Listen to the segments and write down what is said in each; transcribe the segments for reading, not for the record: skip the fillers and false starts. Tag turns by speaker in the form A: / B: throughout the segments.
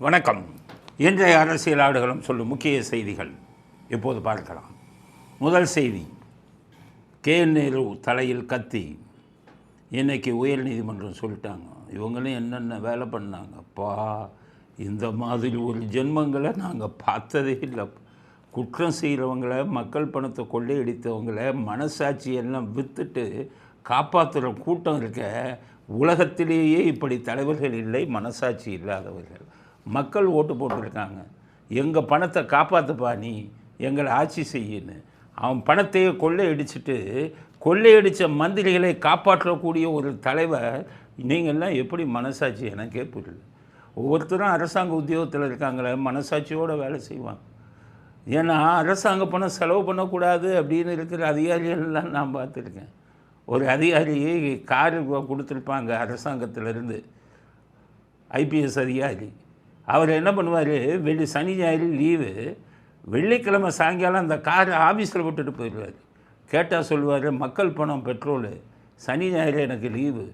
A: வணக்கம். இன்றைய அரசியல் ஆடுகளம் சொல்லும் முக்கிய செய்திகள் இப்போது பார்க்கலாம். முதல் செய்தி, நேரு தலையில் கத்தி. இன்றைக்கி உயர் நீதிமன்றம் சொல்லிட்டாங்க, இவங்களும் என்னென்ன வேலை பண்ணாங்கப்பா, இந்த மாதிரி ஒரு ஜென்மங்களை நாங்கள் பார்த்ததே இல்லை. குற்றம் செய்கிறவங்கள, மக்கள் பணத்தை கொள்ளையடித்தவங்களை மனசாட்சி எல்லாம் விற்றுட்டு காப்பாற்றுற கூட்டம் இருக்க. உலகத்திலேயே இப்படி தலைவர்கள் இல்லை, மனசாட்சி இல்லாதவர்கள். மக்கள் ஓட்டு போட்டிருக்காங்க, எங்கள் பணத்தை காப்பாற்றுப்பா, நீ எங்களை ஆட்சி செய்யன்னு. அவன் பணத்தையே கொள்ளையடிச்சிட்டு கொள்ளையடித்த மந்திரிகளை காப்பாற்றக்கூடிய ஒரு தலைவர். நீங்கள்லாம் எப்படி மனசாட்சி? எனக்கே புரியல. ஒவ்வொருத்தரும் அரசாங்க உத்தியோகத்தில் இருக்காங்களே, மனசாட்சியோடு வேலை செய்வாங்க. ஏன்னா அரசாங்க பணம் செலவு பண்ணக்கூடாது அப்படின்னு இருக்கிற அதிகாரிகள்லாம் நான் பார்த்துருக்கேன். ஒரு அதிகாரி காரு கொடுத்துருப்பாங்க அரசாங்கத்திலேருந்து, ஐபிஎஸ் அதிகாரி. அவர் என்ன பண்ணுவார், சனி ஞாயிறு லீவு, வெள்ளிக்கிழமை சாயங்காலம் அந்த காரை ஆஃபீஸில் விட்டுட்டு போயிடுவார். கேட்டால் சொல்லுவார், மக்கள் பணம் பெட்ரோலு, சனி ஞாயிறு எனக்கு லீவு,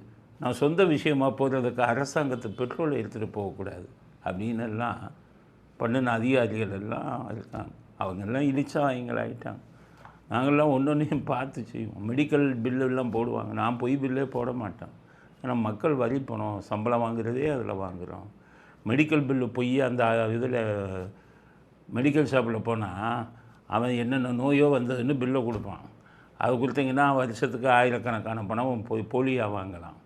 A: நான் சொந்த விஷயமாக போகிறதுக்கு அரசாங்கத்து பெட்ரோலை எடுத்துகிட்டு போகக்கூடாது அப்படின்னு எல்லாம் பண்ணின அதிகாரிகள் எல்லாம் இருக்காங்க. அவங்கெல்லாம் இழிச்சாங்களாயிட்டாங்க. நாங்கள்லாம் ஒன்றொன்றையும் பார்த்து செய்வோம். மெடிக்கல் பில்லுலாம் போடுவாங்க, நான் பொய் பில்லே போட மாட்டேன். ஏன்னா மக்கள் வரி பணம் சம்பளம் வாங்குறதே அதில் வாங்குகிறோம். மெடிக்கல் பில்லு பொய் அந்த இதில் மெடிக்கல் ஷாப்பில் போனால் அவன் என்னென்ன நோயோ வந்ததுன்னு பில்லை கொடுப்பான். அது கொடுத்தீங்கன்னா வருஷத்துக்கு ஆயிரக்கணக்கான பணம் போலியாக வாங்கலாம்.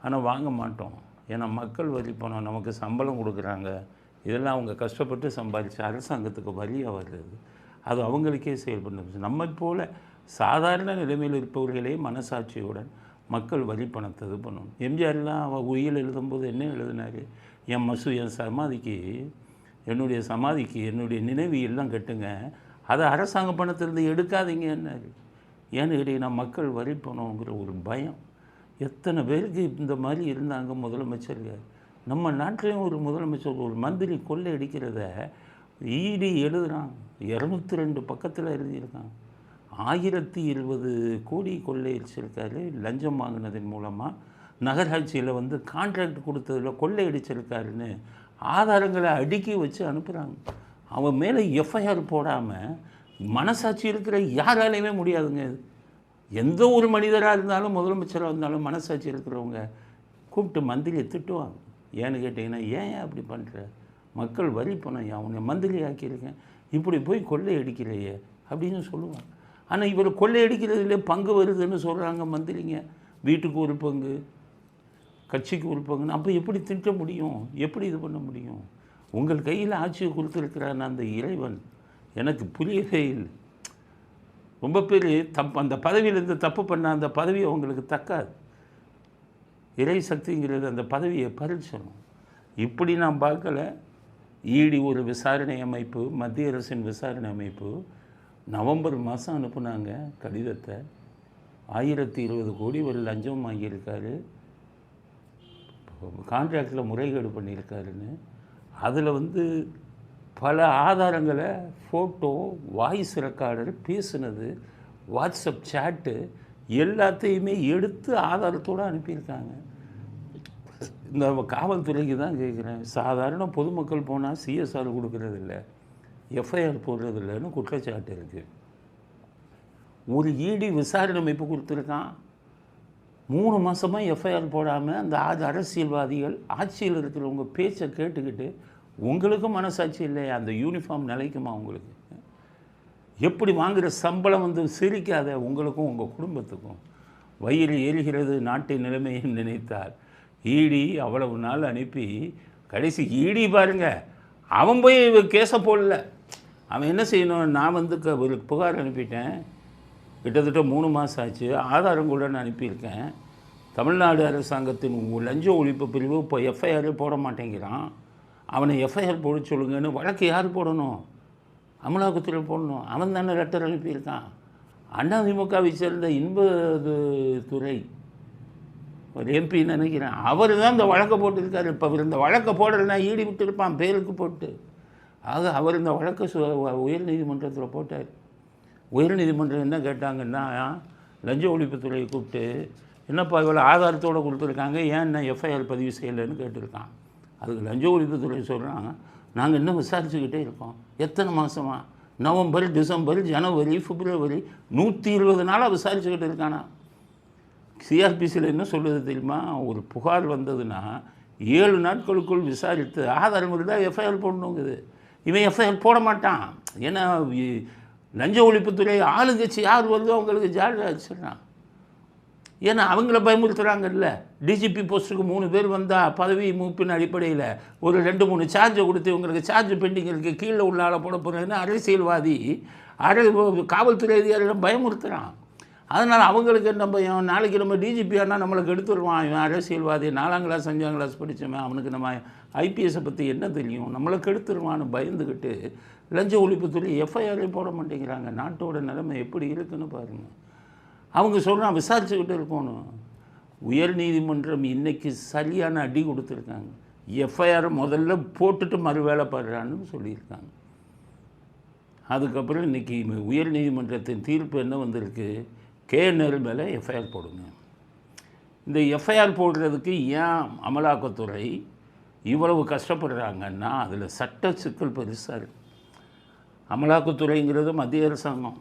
A: ஆனால் வாங்க மாட்டோம், ஏன்னா மக்கள் வரி பணம் நமக்கு சம்பளம் கொடுக்குறாங்க. இதெல்லாம் அவங்க கஷ்டப்பட்டு சம்பாதிச்சு அரசாங்கத்துக்கு வரியாக வருது. அது அவங்களுக்கே செயல்படுது. நம்மை போல் சாதாரண நிலைமையில் இருப்பவர்களே மனசாட்சியுடன் மக்கள் வரி பணத்தை இது பண்ணணும். எம்ஜிஆர்லாம் அவள் உயிர் எழுதும்போது என்ன எழுதினார், என் சமாதிக்கு, என்னுடைய சமாதிக்கு என்னுடைய நினைவு எல்லாம் கட்டுங்க, அதை அரசாங்க பணத்திலிருந்து எடுக்காதீங்கன்னாரு. ஏன்னு கேட்டிங்கன்னா மக்கள் வரி பணங்கிற ஒரு பயம். எத்தனை பேருக்கு இந்த மாதிரி இருந்தாங்க முதலமைச்சர்கள். நம்ம நாட்டிலையும் ஒரு முதலமைச்சர், ஒரு மந்திரி கொள்ளை அடிக்கிறத ஈடி எழுதுகிறான். 202 பக்கத்தில் எழுதியிருக்கான். 1020 கோடி கொள்ளையடிச்சிருக்காரு. லஞ்சம் வாங்கினதன் மூலமாக நகராட்சியில் கான்ட்ராக்ட் கொடுத்ததில் கொள்ளையடிச்சிருக்காருன்னு ஆதாரங்களை அடுக்கி வச்சு அனுப்புகிறாங்க. அவன் மேலே எஃப்ஐஆர் போடாமல் மனசாட்சி இருக்கிற யாராலையுமே முடியாதுங்க. எந்த ஒரு மனிதராக இருந்தாலும், முதலமைச்சராக இருந்தாலும், மனசாட்சி இருக்கிறவங்க கூப்பிட்டு மந்திரியை திட்டுவாங்க. ஏன்னு கேட்டிங்கன்னா, ஏன் அப்படி பண்ணுற, மக்கள் வரி பணம் அவனை மந்திரி ஆக்கியிருக்கேன், இப்படி போய் கொள்ளையடிக்கிறையே அப்படின்னு சொல்லுவாங்க. ஆனால் இவர் கொள்ளையடிக்கிறதுலே பங்கு வருதுன்னு சொல்கிறாங்க மந்திரிங்க. வீட்டுக்கு ஒரு பங்கு, கட்சிக்கு ஒரு பங்குன்னு. அப்போ எப்படி திட்ட முடியும், எப்படி இது பண்ண முடியும்? உங்கள் கையில் ஆட்சியை கொடுத்துருக்கிறான் அந்த இறைவன், எனக்கு புரியவே இல்லை. ரொம்ப பேர் அந்த பதவியிலேருந்து தப்பு பண்ண அந்த பதவி அவங்களுக்கு தக்காது. இறை சக்திங்கிறது அந்த பதவியை பறிச்சிடும். இப்படி நான் பார்க்கல. ஈடி ஒரு விசாரணை அமைப்பு, மத்திய அரசின் விசாரணை அமைப்பு நவம்பர் மாதம் அனுப்புனாங்க கடிதத்தை. 1020 கோடி ஒரு லஞ்சம் வாங்கியிருக்காரு, கான்ட்ராக்டில் முறைகேடு பண்ணியிருக்காருன்னு. அதில் பல ஆதாரங்களை, ஃபோட்டோ, வாய்ஸ் ரெக்கார்டர், பேசுனது, வாட்ஸ்அப் சேட்டு எல்லாத்தையுமே எடுத்து ஆதாரத்தோடு அனுப்பியிருக்காங்க. இந்த காவல்துறைக்கு தான் கேட்குறேன். சாதாரண பொதுமக்கள் போனால் சிஎஸ்ஆர் கொடுக்கறதில்ல, எஃப்ஐஆர் போடுறதில்லன்னு குற்றச்சாட்டு இருக்குது. ஒரு ஈடி விசாரணை அமைப்பு கொடுத்துருக்கான். 3 மாதமாக எஃப்ஐஆர் போடாமல் அந்த அரசியல்வாதிகள், ஆட்சியில் இருக்கிறவங்க பேச்சை கேட்டுக்கிட்டு, உங்களுக்கும் மனசாட்சி இல்லையா? அந்த யூனிஃபார்ம் நிலைக்குமா உங்களுக்கு? எப்படி வாங்குகிற சம்பளம் சிரிக்காத உங்களுக்கும் உங்கள் குடும்பத்துக்கும்? வயிறு எரிகிறது நாட்டின் நிலைமையை நினைத்தார். ஈடி அவ்வளவு நாள் அனுப்பி கடைசி ஈடி பாருங்கள், அவன் போய் கேஸை போடல. அவன் என்ன செய்யணும், நான் ஒரு புகார் அனுப்பிட்டேன், கிட்டத்தட்ட 3 மாதம் ஆச்சு, ஆதாரம் கூட நான் அனுப்பியிருக்கேன். தமிழ்நாடு அரசாங்கத்தின் லஞ்ச ஒழிப்பு பிரிவு இப்போ எஃப்ஐஆரே போட மாட்டேங்கிறான், அவனை எஃப்ஐஆர் போட சொல்லுங்கன்னு. வழக்கு யார் போடணும்? அமலாக்கத்துறை போடணும். அவன் தானே லெட்டர் அனுப்பியிருக்கான். அதிமுகவை சேர்ந்த இன்பதுரை ஒரு எம்பி நினைக்கிறேன், அவர் தான் இந்த வழக்கை போட்டிருக்காரு. இப்போ அவர் இந்த வழக்கை போடலைன்னா ஈடி விட்டுருப்பான் பேருக்கு போட்டு. ஆக அவர் இந்த வழக்கை உயர்நீதிமன்றத்தில் போட்டார். உயர்நீதிமன்றம் என்ன கேட்டாங்கன்னா, லஞ்ச ஒழிப்புத்துறையை கூப்பிட்டு, என்னப்பா இவ்வளோ ஆதாரத்தோடு கொடுத்துருக்காங்க, ஏன் என்ன எஃப்ஐஆர் பதிவு செய்யலைன்னு கேட்டிருக்கான். அதுக்கு லஞ்ச ஒழிப்புத்துறை சொல்கிறாங்க, நாங்கள் இன்னும் விசாரிச்சுக்கிட்டே இருக்கோம். எத்தனை மாதமா? நவம்பர், டிசம்பர், ஜனவரி, பிப்ரவரி 120 நாளாக விசாரிச்சுக்கிட்டு இருக்கானா. சிஆர்பிசியில் என்ன சொல்லுது தெரியுமா? ஒரு புகார் வந்ததுன்னா 7 நாட்களுக்குள் விசாரித்து ஆதாரம் இருந்தால் எஃப்ஐஆர் போடணுங்குது. இவன் எஃப்ஐஆர் போட மாட்டான். ஏன்னா லஞ்ச ஒழிப்புத்துறை ஆளுங்கட்சி யார் வருதோ அவங்களுக்கு ஜாலியாக வச்சிடறான். ஏன்னா அவங்கள பயமுறுத்துகிறாங்கல்ல. டிஜிபி போஸ்ட்டுக்கு 3 பேர் வந்தால் பதவி மூப்பின் அடிப்படையில் ஒரு 2-3 சார்ஜை கொடுத்து இவங்களுக்கு சார்ஜ் பெண்டிங் இருக்குது, கீழே உள்ள ஆளை போட போகிறேன்னு அரசியல்வாதி காவல்துறை அதிகாரிகளும் பயமுறுத்துகிறான். அதனால் அவங்களுக்கு என்ன பயம்? நாளைக்கு நம்ம டிஜிபி ஆனால் நம்மளுக்கு எடுத்துருவான். இவன் அரசியல்வாதி 4ஆம் கிளாஸ் 5ஆம் கிளாஸ் படித்தவன், அவனுக்கு நம்ம ஐபிஎஸை பற்றி என்ன தெரியும், நம்மளுக்கு எடுத்துருவான்னு பயந்துக்கிட்டு லஞ்ச ஒழிப்புத்துறை எஃப்ஐஆரே போட மாட்டேங்கிறாங்க. நாட்டோட நிலைமை எப்படி இருக்குன்னு பாருங்கள். அவங்க சொல்கிறான் விசாரிச்சுக்கிட்டு இருக்கணும். உயர் நீதிமன்றம் இன்றைக்கி சரியான அடி கொடுத்துருக்காங்க. எஃப்ஐஆர் முதல்ல போட்டுட்டு மறு வேலை பாடுறான்னு சொல்லியிருக்காங்க. அதுக்கப்புறம் இன்றைக்கி உயர் நீதிமன்றத்தின் தீர்ப்பு என்ன வந்திருக்கு? கேஎன்ஆர் மேலே எஃப்ஐஆர் போடுங்க. இந்த எஃப்ஐஆர் போடுறதுக்கு ஏன் அமலாக்கத்துறை இவ்வளவு கஷ்டப்படுறாங்கன்னா அதில் சட்ட சிக்கல் பெருசாக இருக்குது. அமலாக்கத்துறைங்கிறது மத்திய அரசாங்கம்,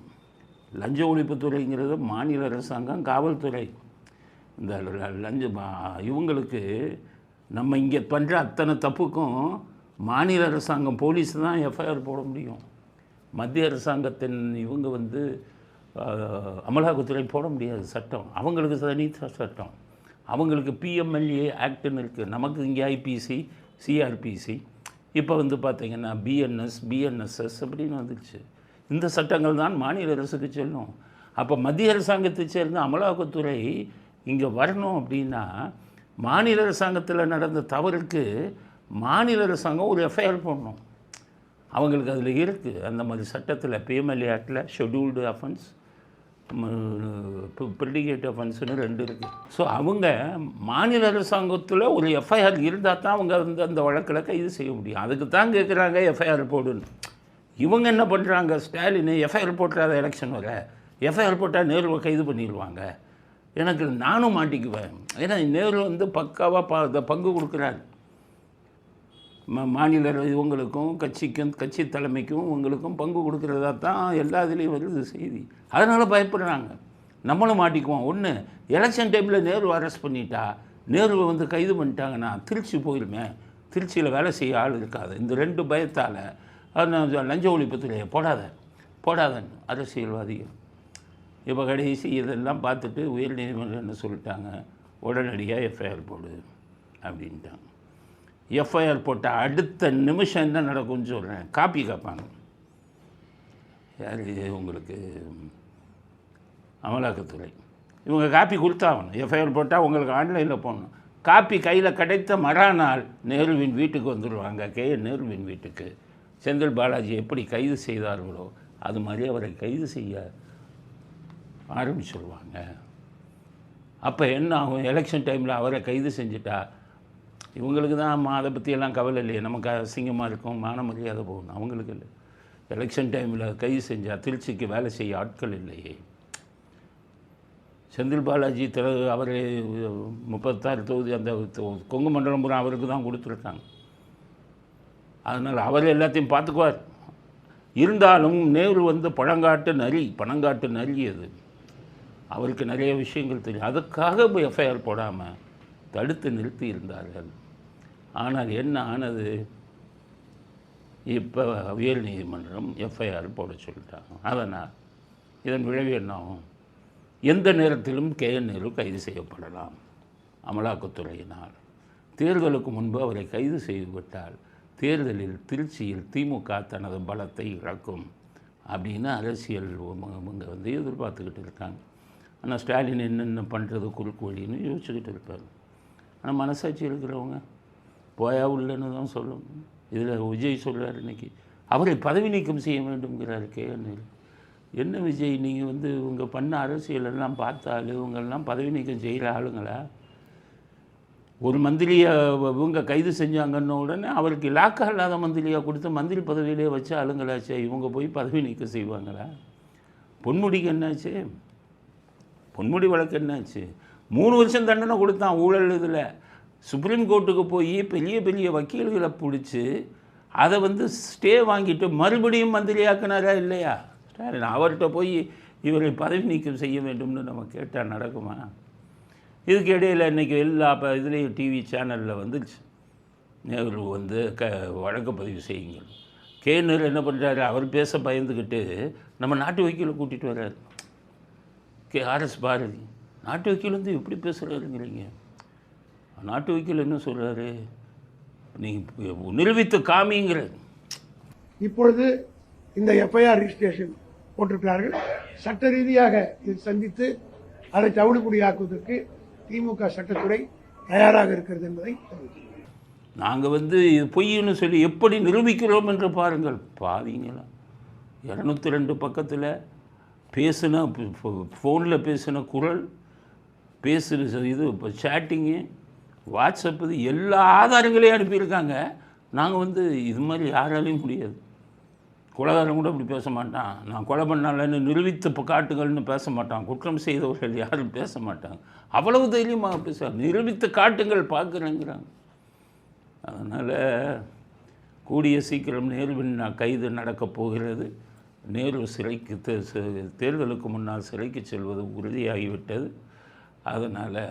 A: லஞ்ச ஒழிப்புத்துறைங்கிறது மாநில அரசாங்கம், காவல்துறை. இந்த இவங்களுக்கு நம்ம இங்கே பண்ணுற அத்தனை தப்புக்கும் மாநில அரசாங்கம் போலீஸ் தான் எஃப்ஐஆர் போட முடியும். மத்திய அரசாங்கத்தின் இவங்க அமலாக்கத்துறை போட முடியாது சட்டம். அவங்களுக்கு தனி சட்டம். அவங்களுக்கு பிஎம்எல்ஏ ஆக்டுன்னு இருக்குது. நமக்கு இங்கே ஐபிசி, சிஆர்பிசி, இப்போ பார்த்திங்கன்னா பிஎன்எஸ்எஸ் அப்படின்னு வந்துடுச்சு. இந்த சட்டங்கள் தான் மாநில அரசுக்கு செல்லும். அப்போ மத்திய அரசாங்கத்தை சேர்ந்த அமலாக்கத்துறை இங்கே வரணும் அப்படின்னா மாநில அரசாங்கத்தில் நடந்த தவறுக்கு மாநில அரசாங்கம் ஒரு எஃப்ஐஆர் போடணும். அவங்களுக்கு அதில் இருக்குது. அந்த மாதிரி சட்டத்தில் பிஎம்எல்ஏ ஆக்டில் ஷெட்யூல்டு அஃபென்ஸ், ப்ரெடிகேட் அஃபென்ஸ்னு 2 இருக்குது. ஸோ அவங்க மாநில அரசாங்கத்தில் ஒரு எஃப்ஐஆர் இருந்தால் தான் அவங்க அந்த வழக்கில் கைது செய்ய முடியும். அதுக்கு தான் கேட்குறாங்க எஃப்ஐஆர் போடுன்னு. இவங்க என்ன பண்ணுறாங்க? ஸ்டாலின் எஃப்ஐஆர் போட்டாத எலெக்ஷன் வர, எஃப்ஐஆர் போட்டால் நேருவை கைது பண்ணிடுவாங்க. எனக்கு நானும் மாட்டிக்குவேன். ஏன்னா நேரு பக்காவாக பங்கு கொடுக்குறாரு. மாநில இவங்களுக்கும் கட்சி தலைமைக்கும் இவங்களுக்கும் பங்கு கொடுக்குறதா தான் எல்லா இதுலேயும் வருது செய்தி. அதனால் பயப்படுறாங்க. நம்மளும் மாட்டிக்குவோம். ஒன்று, எலெக்ஷன் டைமில் நேரு அரெஸ்ட் பண்ணிட்டா, நேருவை கைது பண்ணிட்டாங்கன்னா திருச்சி போயிருமே, திருச்சியில் வேலை செய்ய ஆள் இருக்காது. இந்த 2 பயத்தால் லஞ்ச ஒழிப்புத்துறையை போடாதன்னு அரசியல்வாதிகள். இப்போ கடைசி இதெல்லாம் பார்த்துட்டு உயர்நீதிமன்றம் என்ன சொல்லிட்டாங்க? உடனடியாக எஃப்ஐஆர் போடு அப்படின்ட்டாங்க. எஃப்ஐஆர் போட்ட அடுத்த நிமிஷம் என்ன நடக்கும்னு சொல்கிறேன். காப்பி கேட்பாங்க. யார்? உங்களுக்கு அமலாக்கத்துறை. இவங்க காப்பி கொடுத்தாகணும். எஃப்ஐஆர் போட்டால் உங்களுக்கு ஆன்லைனில் போகணும். காப்பி கையில் கிடைத்த மறுநாள் நேருவின் வீட்டுக்கு வந்துடுவாங்க. நேருவின் வீட்டுக்கு செந்தில் பாலாஜி எப்படி கைது செய்தார்களோ அது மாதிரி அவரை கைது செய்ய ஆரம்பிச்சுடுவாங்க. அப்போ என்ன ஆகும்? எலெக்ஷன் டைமில் அவரை கைது செஞ்சுட்டா இவங்களுக்கு தான் அதை பற்றியெல்லாம் கவலை இல்லையே, நமக்கு அசிங்கமாக இருக்கும், மான மரியாதை போகணும். அவங்களுக்கு இல்லை. எலெக்ஷன் டைமில் கைது செஞ்சால் திருச்சிக்கு வேலை செய்ய ஆட்கள் இல்லையே. செந்தில் பாலாஜி அவர் 36 தொகுதி அந்த கொங்கு மண்டலம் பூரா அவருக்கு தான் கொடுத்துருக்காங்க. அதனால் அவர் எல்லாத்தையும் பார்த்துக்குவார். இருந்தாலும் நேரு பணங்காட்டு நரி அது. அவருக்கு நிறைய விஷயங்கள் தெரியும். அதுக்காக எஃப்ஐஆர் போடாமல் தடுத்து நிறுத்தி இருந்தார்கள். ஆனால் என்ன ஆனது? இப்போ உயர் நீதிமன்றம் எஃப்ஐஆர் போட சொல்லிட்டாங்க. அதனால் இதன் விளைவு என்ன ஆகும்? எந்த நேரத்திலும் நேரு கைது செய்யப்படலாம் அமலாக்கத்துறையினால். தேர்தலுக்கு முன்பு அவரை கைது செய்துவிட்டால் தேர்தலில் திருச்சியில் திமுக தனது பலத்தை இழக்கும் அப்படின்னு அரசியல் இவங்க எதிர்பார்த்துக்கிட்டு இருக்காங்க. ஆனால் ஸ்டாலின் என்னென்ன பண்ணுறது குறுக்கு வழின்னு யோசிச்சுக்கிட்டு இருப்பார். ஆனால் மனசாட்சி இருக்கிறவங்க போயா உள்ளன்னு தான் சொல்லணும். இதில் விஜய் சொல்கிறார் இன்றைக்கி அவரை பதவி நீக்கம் செய்ய வேண்டும்ங்கிறார் கேஎன்ஆர். என்ன விஜய், நீங்கள் இவங்க பண்ண அரசியலெல்லாம் பார்த்தாலும் இவங்கெல்லாம் பதவி நீக்கம் செய்கிற ஆளுங்களா? ஒரு மந்திரியை இவங்க கைது செஞ்சாங்கன்ன உடனே அவருக்கு இலாக்கா இல்லாத மந்திரியாக கொடுத்து மந்திரி பதவியிலே வச்சு ஆளுங்களாச்சே. இவங்க போய் பதவி நீக்கம் செய்வாங்களா? பொன்முடிக்கு என்னாச்சு? பொன்முடி வழக்கு என்னாச்சு? 3 வருஷம் தண்டனை கொடுத்தான் ஊழல் இதில். சுப்ரீம் கோர்ட்டுக்கு போய் பெரிய பெரிய வக்கீல்களை பிடிச்சி அதை வந்து ஸ்டே வாங்கிட்டு மறுபடியும் மந்திரியாக்குனாரா இல்லையா ஸ்டாலின்? அவர்கிட்ட போய் இவரை பதவி நீக்கம் செய்ய வேண்டும்னு நம்ம கேட்டால் நடக்குமா? இதுக்கு இடையில் இன்றைக்கி எல்லா இதுலேயும் டிவி சேனலில் வந்துச்சு, நேரு வந்து வழக்கு பதிவு செய்யுங்கள். கேனர் என்ன பண்ணுறாரு, அவர் பேச பயந்துக்கிட்டு நம்ம நாட்டு வக்கீலை கூட்டிகிட்டு வர்றாரு. ஆர்எஸ் பாரதி நாட்டு வக்கீல் வந்து எப்படி பேசுகிறாருங்கிறீங்க? நாட்டு வக்கீல் என்ன சொல்கிறாரு, நீங்கள் நிரூபித்து காமிங்கிறார்.
B: இப்பொழுது இந்த எஃப்ஐஆர் ரிஜிஸ்ட்ரேஷன் போட்டிருக்கிறார்கள். சட்ட ரீதியாக இது சந்தித்து அதை தவிடுபடியாக்குவதற்கு திமுக சட்டத்துறை தயாராக இருக்கிறது என்பதை தெரிவிக்கிறேன்.
A: நாங்கள் வந்து இது பொய்ன்னு சொல்லி எப்படி நிரூபிக்கிறோம் என்று பாருங்கள். பாவீங்களா, 202 பக்கத்தில் பேசுன ஃபோனில் பேசின குரல், பேசுகிற இது இப்போ சேட்டிங்கு, வாட்ஸ்அப், இது எல்லா ஆதாரங்களையும் அனுப்பியிருக்காங்க. நாங்கள் வந்து இது மாதிரி யாராலையும் முடியாது. கொலைகாரன் கூட இப்படி பேச மாட்டான், நான் கொலை பண்ணாலன்னு நிரூபித்த காட்டுகள்னு பேச மாட்டான், குற்றம் செய்தவர்கள் யாரும் பேச மாட்டாங்க. அவ்வளவு தைரியமாக பேச நிரூபித்த காட்டுங்கள் பார்க்குறேங்கிறாங்க. அதனால் கூடிய சீக்கிரம் நேருவின் கைது நடக்கப் போகிறது. நேரு சிறைக்கு தேர்தலுக்கு முன்னால் சிறைக்கு செல்வது உறுதியாகிவிட்டது. அதனால்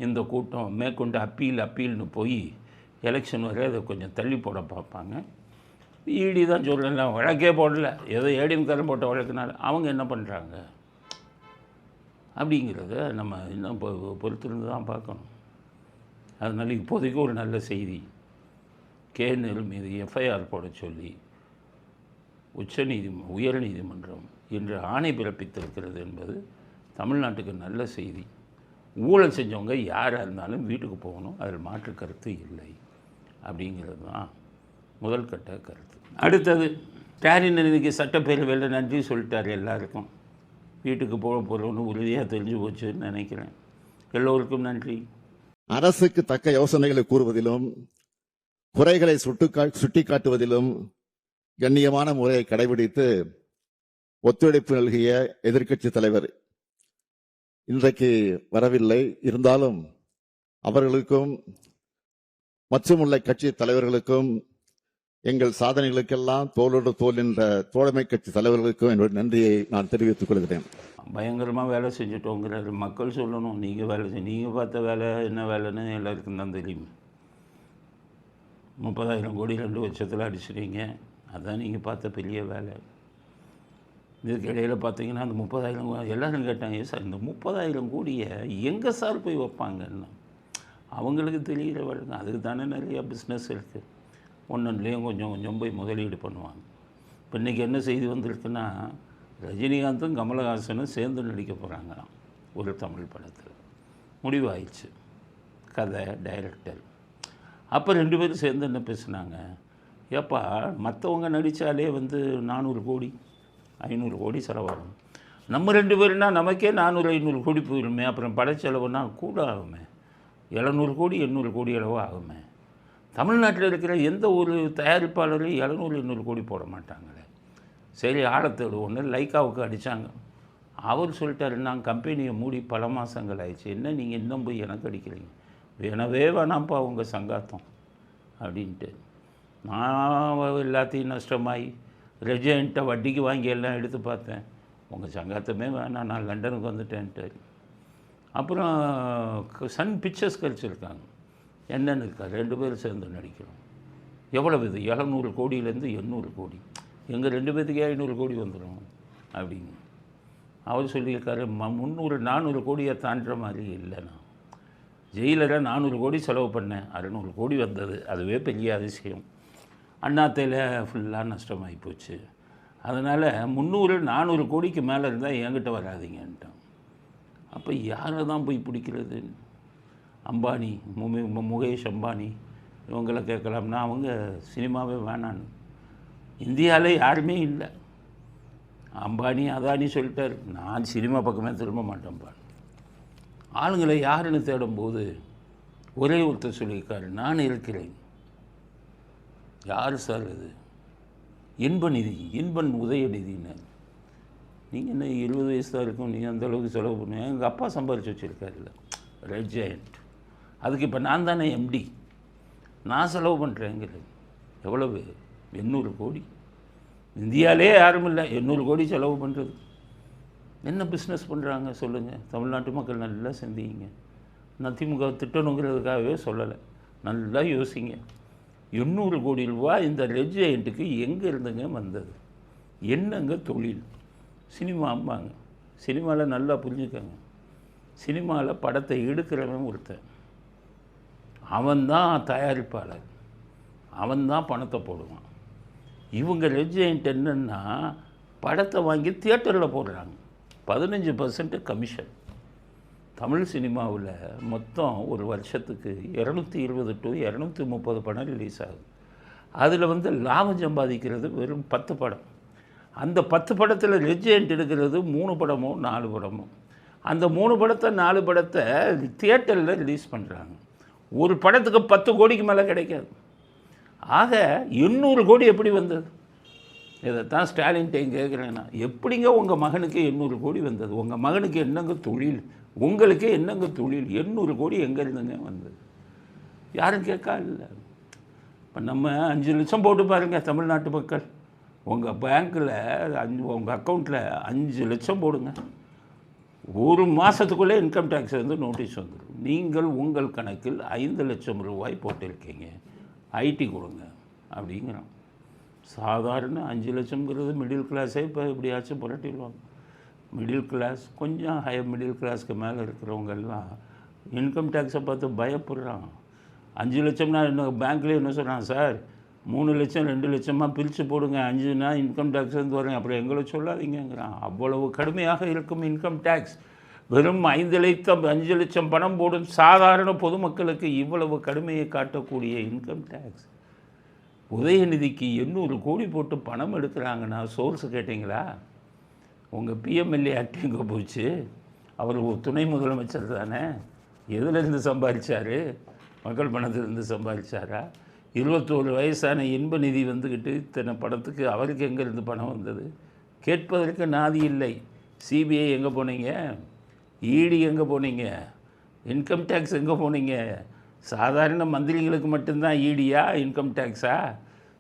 A: இந்த கூட்டம் மேற்கொண்டு அப்பீல்னு போய் எலெக்ஷன் வரை அதை கொஞ்சம் தள்ளி போட பார்ப்பாங்க. இடி தான் சொல்லல, வழக்கே போடல, ஏதோ ஏடிஎம்காரன் போட்ட வழக்குனால அவங்க என்ன பண்ணுறாங்க அப்படிங்கிறத நம்ம இன்னும் பொறுத்திருந்து தான் பார்க்கணும். அதனால் இப்போதைக்கு ஒரு நல்ல செய்தி, கேஎன்எல் மீது எஃப்ஐஆர் போட சொல்லி உயர்நீதிமன்றம் இன்று ஆணை பிறப்பித்திருக்கிறது என்பது தமிழ்நாட்டுக்கு நல்ல செய்தி. ஊழல் செஞ்சவங்க யாராக இருந்தாலும் வீட்டுக்கு போகணும், அதில் மாற்று கருத்து இல்லை அப்படிங்கிறது தான் முதல் கட்ட கருத்து. அடுத்தது, ஸ்டாலின் இன்னைக்கு சட்டப்பேரவையில் நன்றி சொல்லிட்டார் எல்லாருக்கும். வீட்டுக்கு போக போகிறோன்னு உறுதியாக தெரிஞ்சு போச்சுன்னு நினைக்கிறேன். எல்லோருக்கும் நன்றி.
C: அரசுக்கு தக்க யோசனைகளை கூறுவதிலும் குறைகளை சுட்டிக்காட்டுவதிலும் கண்ணியமான முறையை கடைபிடித்து ஒத்துழைப்பு நல்கிய எதிர்க்கட்சி தலைவர் இன்றைக்கு வரவில்லை. இருந்தாலும் அவர்களுக்கும் மற்றும் உள்ள கட்சி தலைவர்களுக்கும் எங்கள் சாதனைகளுக்கெல்லாம் தோளோடு தோல் என்ற தோழமை கட்சி தலைவர்களுக்கும் என்னுடைய நன்றியை நான் தெரிவித்துக் கொள்கிறேன்.
A: பயங்கரமாக வேலை செஞ்சுட்டோங்கிறாரு. மக்கள் சொல்லணும், நீங்கள் வேலை நீங்கள் பார்த்த வேலை என்ன வேலைன்னு எல்லாருக்கும் தான் தெரியும். 30,000 கோடி 2 வருஷத்தில் அடிச்சிட்டீங்க, அதுதான் நீங்கள் பார்த்த பெரிய வேலை. இதுக்கு இடையில் பார்த்தீங்கன்னா அந்த 30,000 எல்லோரும் கேட்டாங்க, சார் இந்த 30,000 கோடியை எங்கே சார் போய் வைப்பாங்கன்னு. அவங்களுக்கு தெரிகிற வழக்கம், அதுக்கு தானே நிறையா பிஸ்னஸ் இருக்குது. ஒன்றுலேயும் கொஞ்சம் கொஞ்சம் போய் முதலீடு பண்ணுவாங்க. இப்போ இன்றைக்கி என்ன செய்தி வந்திருக்குன்னா, ரஜினிகாந்தும் கமலஹாசனும் சேர்ந்து நடிக்க போகிறாங்களாம் ஒரு தமிழ் படத்தில். முடிவாயிடுச்சு, கதை, டைரக்டர். அப்போ 2 பேரும் சேர்ந்து என்ன பேசுனாங்க, ஏப்பா மற்றவங்க நடித்தாலே வந்து 400 கோடி 500 கோடி செலவாகும், நம்ம 2 பேருனா நமக்கே 400-500 கோடி போயிடுமே, அப்புறம் படச்செலவுனா கூட ஆகுமே, 700 கோடி 800 கோடி அளவு ஆகுமே. தமிழ்நாட்டில் இருக்கிற எந்த ஒரு தயாரிப்பாளரும் 700-800 கோடி போட மாட்டாங்களே. சரி, ஆழத்தோடு ஒன்று லைக்காவுக்கு அடித்தாங்க. அவர் சொல்லிட்டாரு, நான் கம்பெனியை மூடி பல மாதங்கள் ஆயிடுச்சு, என்ன நீங்கள் இன்னும் போய் எனக்கு அடிக்கிறீங்க, வேணவே வேணாம்ப்பா உங்கள் சங்காத்தம் அப்படின்ட்டு. நான் எல்லாத்தையும் நஷ்டமாகி ரெஜென்ட்டை வட்டிக்கு வாங்கி எல்லாம் எடுத்து பார்த்தேன், உங்கள் சங்காத்தமே வேணாம், நான் லண்டனுக்கு வந்துட்டேன்ட்டு. அப்புறம் சன் பிக்சர்ஸ் கழிச்சிருக்காங்க, என்னென்னு இருக்கா, 2 பேரும் சேர்ந்து நடிக்கிறோம். எவ்வளவு இது, 700 கோடியிலேருந்து 800 கோடி, எங்கள் 2 பேர்த்துக்கே 500 கோடி வந்துடும் அப்படின்னு அவர் சொல்லியிருக்காரு. 300-400 கோடியை தாண்டுற மாதிரி இல்லைண்ணா, ஜெயிலரை 400 கோடி செலவு பண்ணேன், 600 கோடி வந்தது, அதுவே பெரிய அதிசயம். அண்ணாத்தையில் ஃபுல்லாக நஷ்டமாகி போச்சு. அதனால் 300-400 கோடிக்கு மேலே இருந்தால் என்கிட்ட வராதிங்கன்ட்டான். அப்போ யாரை தான் போய் பிடிக்கிறது? அம்பானி, முகேஷ் அம்பானி இவங்களை கேட்கலாம்னா அவங்க சினிமாவே வேணான்னு. இந்தியாவில் யாருமே இல்லை. அம்பானி அதானி சொல்லிட்டார், நான் சினிமா பக்கமே திரும்ப மாட்டேன்ப்பா. ஆளுங்களை யாருன்னு தேடும்போது ஒரே ஒருத்தர் சொல்லியிருக்காரு, நான் இருக்கிறேன். யார் சார் அது? இன்பநிதி, இன்பன் உதயநிதின்னு. நீங்கள் என்ன 20 வயசு தான் இருக்கும், நீங்கள் அந்தளவுக்கு செலவு பண்ணுவீங்க. எங்கள் அப்பா சம்பாரித்து வச்சுருக்காருல்ல, ரெட் ஜெயண்ட். அதுக்கு இப்போ நான் தானே எம்டி, நான் செலவு பண்ணுறேங்கிறது. எவ்வளவு? 800 கோடி. இந்தியாவிலே யாரும் இல்லை 800 கோடி செலவு பண்ணுறது. என்ன பிஸ்னஸ் பண்ணுறாங்க சொல்லுங்கள்? தமிழ்நாட்டு மக்கள் நல்லா சிந்திங்க. நான் திமுக திட்டணுங்கிறதுக்காகவே சொல்லலை, நல்லா யோசிங்க. 800 கோடி ரூபா இந்த ரெட் ஜெயண்ட்டுக்கு எங்கே இருந்துங்க வந்தது? என்னங்க தொழில்? சினிமா அம்பாங்க. சினிமாவில் நல்லா புரிஞ்சுக்கங்க, சினிமாவில் படத்தை எடுக்கிறவன் ஒருத்தன், அவன்தான் தயாரிப்பாளர், அவன்தான் பணத்தை போடுவான். இவங்க ரெட் ஜெயண்ட் என்னன்னா படத்தை வாங்கி தியேட்டரில் போடுறாங்க, 15% கமிஷன். தமிழ் சினிமாவில் மொத்தம் ஒரு வருஷத்துக்கு 220 to 230 படம் ரிலீஸ் ஆகுது. அதில் லாபம் சம்பாதிக்கிறது வெறும் 10 படம். அந்த 10 படத்தில் ரெட் ஜெயண்ட் எடுக்கிறது 3 படமோ 4 படமோ. அந்த 3 படத்தை 4 படத்தை தியேட்டரில் ரிலீஸ் பண்ணுறாங்க. ஒரு படத்துக்கு 10 கோடிக்கு மேலே கிடைக்காது. ஆக 800 கோடி எப்படி வந்தது? இதைத்தான் ஸ்டாலின்கிட்டையும் கேட்குறேன்னா, எப்படிங்க உங்கள் மகனுக்கு 800 கோடி வந்தது? உங்கள் மகனுக்கு என்னங்க தொழில்? உங்களுக்கு என்னங்க தொழில்? 800 கோடி எங்கே இருந்துங்க வந்தது? யாரும் கேட்கா இல்லை. இப்போ நம்ம 5 லட்சம் போட்டு பாருங்கள் தமிழ்நாட்டு மக்கள். உங்கள் பேங்க்கில் உங்கள் அக்கௌண்ட்டில் 5 லட்சம் போடுங்க, ஒரு மாதத்துக்குள்ளே இன்கம் டேக்ஸ் நோட்டீஸ் வந்துடும். நீங்கள் உங்கள் கணக்கில் 5 லட்சம் ரூபாய் போட்டிருக்கீங்க, ஐடி கொடுங்க அப்படிங்கிறோம். சாதாரண 5 லட்சம்ங்கிறது மிடில் கிளாஸே இப்போ எப்படியாச்சும் புரட்டிடுவாங்க. மிடில் கிளாஸ், கொஞ்சம் ஹையர் மிடில் கிளாஸ்க்கு மேலே இருக்கிறவங்கெல்லாம் இன்கம் டேக்ஸை பார்த்து பயப்படுறாங்க. 5 லட்சம்னா இன்னும் பேங்க்லேயே என்ன சொல்கிறாங்க, சார் 3 லட்சம் 2 லட்சமாக பிரித்து போடுங்க, 5னா இன்கம் டேக்ஸ் வரேன், அப்புறம் எங்களை சொல்லாதீங்கிறான். அவ்வளவு கடுமையாக இருக்கும் இன்கம் டேக்ஸ். வெறும் 5 லட்சம் பணம் போடும் சாதாரண பொதுமக்களுக்கு இவ்வளவு கடுமையை காட்டக்கூடிய இன்கம் டேக்ஸ். உதயநிதிக்கு 800 கோடி போட்டு பணம் எடுக்கிறாங்கன்னா சோர்ஸ் கேட்டிங்களா? உங்கள் பிஎம்எல்ஏ ஆக்ட் எங்கே போச்சு? அவர் துணை முதலமைச்சர் தானே, எதுலேருந்து சம்பாதிச்சார்? மக்கள் பணத்திலிருந்து சம்பாதிச்சாரா? 21 வயசான இன்ப நிதி வந்துக்கிட்டு இத்தனை படத்துக்கு அவருக்கு எங்கேருந்து பணம் வந்தது? கேட்பதற்கு நாதி இல்லை. சிபிஐ எங்கே போனீங்க? இடி எங்கே போனீங்க? இன்கம் டேக்ஸ் எங்கே போனீங்க? சாதாரண மந்திரிகளுக்கு மட்டும்தான் ஈடியா இன்கம் டேக்ஸா?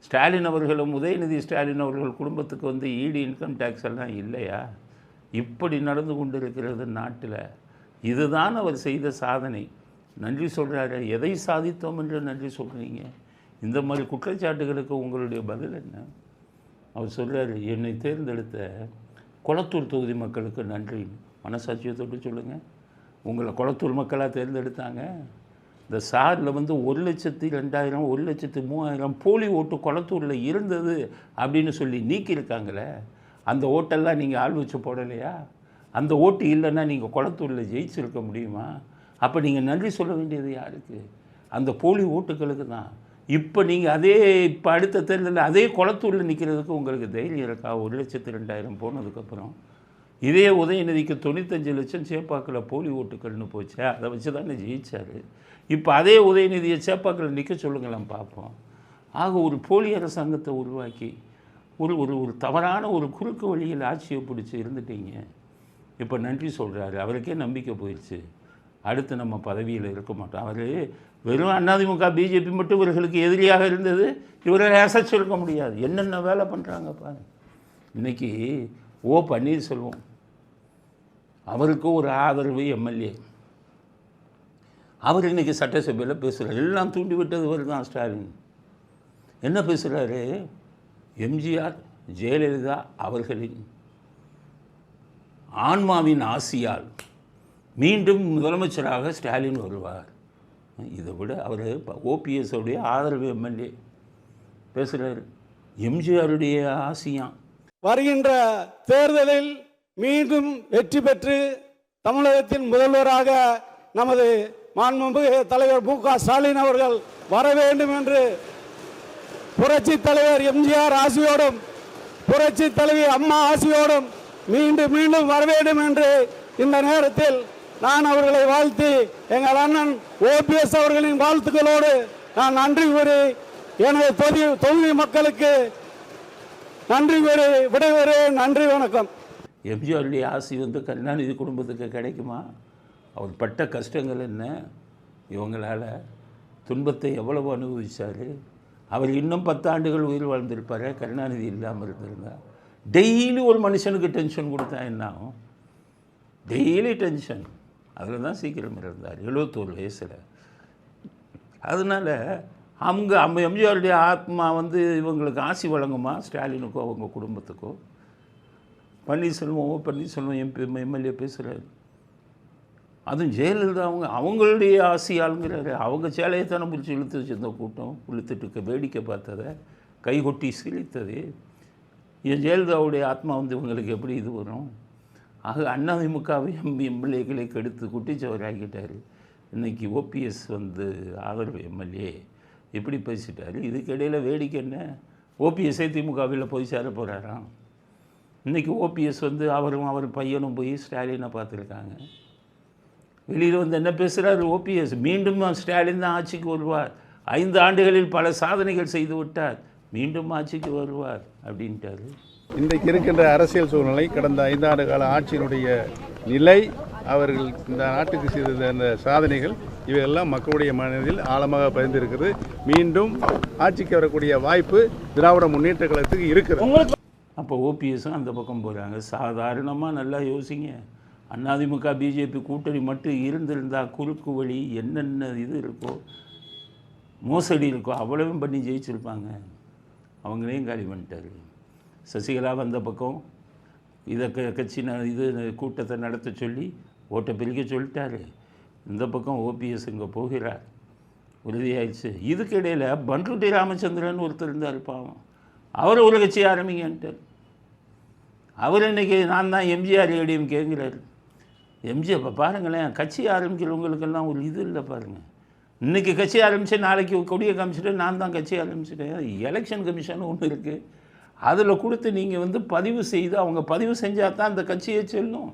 A: ஸ்டாலின் அவர்களும் உதயநிதி ஸ்டாலின் அவர்கள் குடும்பத்துக்கு இடி இன்கம் டேக்ஸ் எல்லாம் இல்லையா? இப்படி நடந்து கொண்டு இருக்கிறது நாட்டில். இதுதான் அவர் செய்த சாதனை. நன்றி சொல்கிறாரு. எதை சாதித்தோம் என்று நன்றி சொல்கிறீங்க? இந்த மாதிரி குற்றச்சாட்டுகளுக்கு உங்களுடைய பதில் என்ன? அவர் சொல்கிறார், என்னை தேர்ந்தெடுத்த கொளத்தூர் தொகுதி மக்களுக்கு நன்றி. மனசாட்சியை தொட்டு சொல்லுங்கள், உங்களை கொளத்தூர் மக்களாக தேர்ந்தெடுத்தாங்க. இந்த சாரில் 1,02,000 1,03,000 போலி ஓட்டு கொளத்தூரில் இருந்தது அப்படின்னு சொல்லி நீக்கியிருக்காங்களே, அந்த ஓட்டெல்லாம் நீங்கள் ஆள் வச்சு போடலையா? அந்த ஓட்டு இல்லைன்னா நீங்கள் கொளத்தூரில் ஜெயிச்சிருக்க முடியுமா? அப்போ நீங்கள் நன்றி சொல்ல வேண்டியது யாருக்கு? அந்த போலி ஓட்டுகளுக்கு தான். இப்போ நீங்கள் இப்போ அடுத்த தேர்தலில் அதே கொளத்தூரில் நிற்கிறதுக்கு உங்களுக்கு தைரியம் இருக்கா? 1,02,000 போனதுக்கப்புறம் இதே உதயநிதிக்கு 95 லட்சம் சேப்பாக்கில் போலி ஓட்டுக்கள்னு போச்சு, அதை வச்சு தானே ஜெயிச்சார். இப்போ அதே உதயநிதியை சேப்பாக்கில் நிற்க சொல்லுங்களேன் பார்ப்போம். ஆக ஒரு போலி அரசாங்கத்தை உருவாக்கி ஒரு தவறான ஒரு குறுக்கு வழியில் ஆட்சியை பிடிச்சி இருந்துட்டீங்க. இப்போ நன்றி சொல்கிறாரு. அவருக்கே நம்பிக்கை போயிடுச்சு, அடுத்து நம்ம பதவியில் இருக்க மாட்டோம். அவர் வெறும் அதிமுக பிஜேபி மட்டும் இவர்களுக்கு எதிரியாக இருந்தது, இவரை அசைச்சிருக்க முடியாது. என்னென்ன வேலை பண்ணுறாங்க பாருங்க. இன்றைக்கி ஓ பன்னீர்செல்வம் அவருக்கு ஒரு ஆதரவு எம்எல்ஏ, அவர் இன்றைக்கி சட்டசபையில் பேசுகிறார். எல்லாம் தூண்டி விட்டது இவர் தான் ஸ்டாலின். என்ன பேசுகிறாரு? எம்ஜிஆர் ஜெயலலிதா அவர்களின் ஆன்மாவின் ஆசியால் மீண்டும் முதலமைச்சராக ஸ்டாலின் வருவார். இதை விட அவர் ஓபிஎஸ்ஸோடைய ஆதரவு எம்எல்ஏ பேசுகிறார். எம்ஜிஆருடைய ஆசியான்
D: வருகின்ற தேர்தலில் மீண்டும் வெற்றி பெற்று தமிழகத்தின் முதல்வராக நமது மாண்புமிகு தலைவர் மு.க. ஸ்டாலின் அவர்கள் வர வேண்டும் என்று புரட்சி தலைவர் எம்ஜிஆர் ஆசியோடும் புரட்சி தலைவி அம்மா ஆசியோடும் மீண்டும் மீண்டும் வர வேண்டும் என்று இந்த நேரத்தில் நான் அவர்களை வாழ்த்தி எங்கள் அண்ணன் ஓபிஎஸ் அவர்களின் வாழ்த்துக்களோடு நான் நன்றி கூறி எனது தொகுதி மக்களுக்கு நன்றி கூறி விடைபெறுகிறேன். நன்றி, வணக்கம்.
A: எம்ஜிஆருடைய ஆசி கருணாநிதி குடும்பத்துக்கு கிடைக்குமா? அவர் பட்ட கஷ்டங்கள் என்ன? இவங்களால் துன்பத்தை எவ்வளவு அனுபவிச்சார். அவர் இன்னும் 10 ஆண்டுகள் உயிர் வாழ்ந்திருப்பார் கருணாநிதி இல்லாமல் இருந்திருந்தார். டெய்லி ஒரு மனுஷனுக்கு டென்ஷன் கொடுத்தா என்ன ஆகும்? Daily tension. அதில் தான் சீக்கிரம் இருந்தார் 71 வயசில். அதனால் அவங்க எம்ஜிஆருடைய ஆத்மா இவங்களுக்கு ஆசி வழங்குமா ஸ்டாலினுக்கோ அவங்க குடும்பத்துக்கோ? பன்னீர்செல்வம் எம்எல்ஏ பேசுகிறாரு. அதுவும் ஜெயலலிதா அவங்களுடைய ஆசையாளுங்கிறாரு. அவங்க சேலையத்தானே பிடிச்சி இழுத்து வச்சிருந்த கூட்டம் இழுத்துட்டு வேடிக்கை பார்த்ததை கைகொட்டி சிரித்தது. என் ஜெயலலிதாவுடைய ஆத்மா இவங்களுக்கு எப்படி இது வரும்? ஆக அதிமுகவை எம்எல்ஏக்களை கெடுத்து குட்டிச்சவராகிட்டார். இன்றைக்கி ஓபிஎஸ் ஆதரவு எம்எல்ஏ எப்படி பேசிட்டார். இதுக்கிடையில் வேடிக்கை என்ன? ஓபிஎஸ்ஸே திமுகவில் போய் சேர போகிறாராம். இன்றைக்கி ஓபிஎஸ் அவரும் அவர் பையனும் போய் ஸ்டாலினை பார்த்துருக்காங்க. வெளியில் என்ன பேசுகிறார் ஓபிஎஸ்? மீண்டும் ஸ்டாலின் தான் ஆட்சிக்கு வருவார், 5 ஆண்டுகளில் பல சாதனைகள் செய்து விட்டார், மீண்டும் ஆட்சிக்கு வருவார் அப்படின்ட்டார்.
E: இன்றைக்கு இருக்கின்ற அரசியல் சூழ்நிலை, கடந்த 5 ஆண்டு கால ஆட்சியினுடைய நிலை, அவர்கள் இந்த நாட்டுக்கு செய்த அந்த சாதனைகள் இவையெல்லாம் மக்களுடைய மனதில் ஆழமாக பதிந்திருக்கிறது. மீண்டும் ஆட்சிக்கு வரக்கூடிய வாய்ப்பு திராவிட முன்னேற்ற கழகத்துக்கு இருக்குது.
A: அப்போ ஓபிஎஸும் அந்த பக்கம் போகிறாங்க. சாதாரணமாக நல்லா யோசிங்க. அதிமுக பிஜேபி கூட்டணி மட்டும் இருந்திருந்தால் குறுக்கு வழி என்னென்ன இது இருக்கோ, மோசடி இருக்கோ, அவ்வளவும் பண்ணி ஜெயிச்சிருப்பாங்க. அவங்களையும் காலி பண்ணிட்டார். சசிகலா வந்த பக்கம் இதை கட்சி இது கூட்டத்தை நடத்த சொல்லி ஓட்டை பிரிக்க சொல்லிட்டாரு. இந்த பக்கம் ஓபிஎஸ் இங்கே போகிறார், உறுதியாயிடுச்சு. இதுக்கு இடையில் பண்ருட்டி ராமச்சந்திரன் ஒருத்தர் இருந்தார் பாவம். அவர் ஒரு கட்சி ஆரம்பிங்கன்ட்டார். அவர் இன்றைக்கி நான் தான் எம்ஜிஆர் ஏடிஎம் கேட்குறாரு. எம்ஜிஆர் இப்போ பாருங்களேன், கட்சி ஆரம்பிக்கிறவங்களுக்கெல்லாம் ஒரு இது இல்லை பாருங்கள். இன்றைக்கி கட்சி ஆரம்பித்து நாளைக்கு கொடியை காமிச்சிட்டு நான் தான் கட்சி ஆரம்பிச்சிட்டேன். எலெக்ஷன் கமிஷன் ஒன்று இருக்குது, அதில் கொடுத்து நீங்கள் பதிவு செய்து அவங்க பதிவு செஞ்சால் தான் அந்த கட்சியை செல்லும்.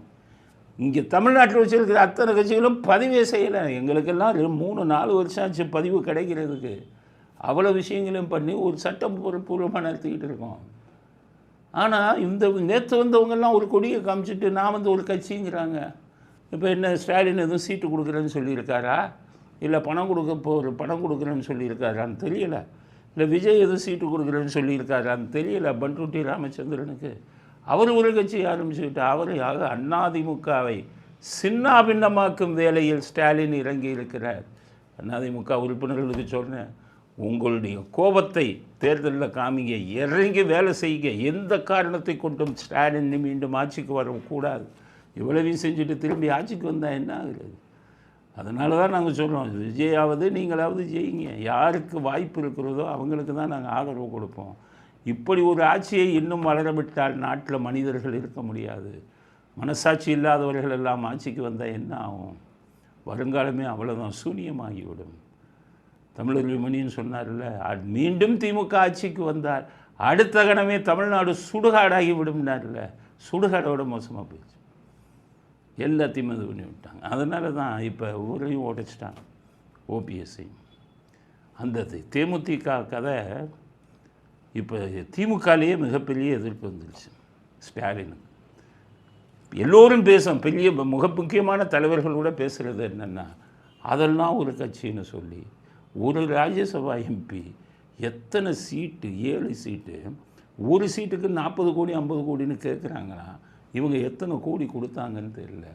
A: இங்கே தமிழ்நாட்டில் வச்சுருக்கிற அத்தனை கட்சிகளும் பதிவே செய்யலை. எங்களுக்கெல்லாம் 3-4 வருஷம் ஆச்சு பதிவு கிடைக்கிறதுக்கு. அவ்வளோ விஷயங்களையும் பண்ணி ஒரு சட்டம் பூர்வமாக நடத்திக்கிட்டு இருக்கோம். ஆனால் இந்த நேற்று வந்தவங்கெல்லாம் ஒரு கொடியை காமிச்சிட்டு நான் ஒரு கட்சிங்கிறாங்க. இப்போ என்ன ஸ்டாலின் எதுவும் சீட்டு கொடுக்குறேன்னு சொல்லியிருக்காரா, இல்லை பணம் கொடுக்குறேன்னு சொல்லியிருக்காரான்னு தெரியலை, இல்லை விஜய் எதுவும் சீட்டு கொடுக்குறேன்னு சொல்லியிருக்காரான்னு தெரியலை. பண்ருட்டி ராமச்சந்திரனுக்கு அவர் ஒரு கட்சி ஆரம்பிச்சுக்கிட்டு அவரையாக அதிமுகவை சின்னாபின்னமாக்கும் வேலையில் ஸ்டாலின் இறங்கி இருக்கிறார். அதிமுக உறுப்பினர்களுக்கு சொன்னேன், உங்களுடைய கோபத்தை தேர்தலில் காமிங்க, இறங்கி வேலை செய்யுங்க. எந்த காரணத்தை கொண்டும் ஸ்டாலின் மீண்டும் ஆட்சிக்கு வரக்கூடாது. இவ்வளவையும் செஞ்சுட்டு திரும்பி ஆட்சிக்கு வந்தால் என்ன ஆகுறது? அதனால தான் நாங்கள் சொல்கிறோம், விஜயாவது நீங்களாவது ஜெயிங்க. யாருக்கு வாய்ப்பு இருக்கிறதோ அவங்களுக்கு தான் நாங்கள் ஆதரவு கொடுப்போம். இப்படி ஒரு ஆட்சியை இன்னும் வளரவிட்டால் நாட்டில் மனிதர்கள் இருக்க முடியாது. மனசாட்சி இல்லாதவர்கள் எல்லாம் ஆட்சிக்கு வந்தால் என்ன ஆகும்? வருங்காலமே அவ்வளோதான், சூனியமாகிவிடும். தமிழர் மணின்னு சொன்னார்ல, மீண்டும் திமுக ஆட்சிக்கு வந்தார் அடுத்த கணமே தமிழ்நாடு சுடுகாடாகி விடும்னார்ல, சுடுகாடோட மோசமாக போயிடுச்சு. எல்லாத்தையும் இது பண்ணி விட்டாங்க. அதனால தான் இப்போ ஊரையும் உடைச்சிட்டாங்க, ஓபிஎஸ்ஸையும். அந்த தேமுதிக கதை இப்போ திமுகலேயே மிகப்பெரிய எதிர்ப்பு வந்துருச்சு ஸ்டாலினுக்கு. எல்லோரும் பெரிய முக்கியமான தலைவர்கள் கூட பேசுகிறது என்னென்னா, அதெல்லாம் ஒரு கட்சின்னு சொல்லி ஒரு ராஜ்யசபா எம்பி எத்தனை சீட்டு, 7 சீட்டு, ஒரு சீட்டுக்கு 40 கோடி 50 கோடின்னு கேட்குறாங்கன்னா இவங்க எத்தனை கோடி கொடுத்தாங்கன்னு தெரியல.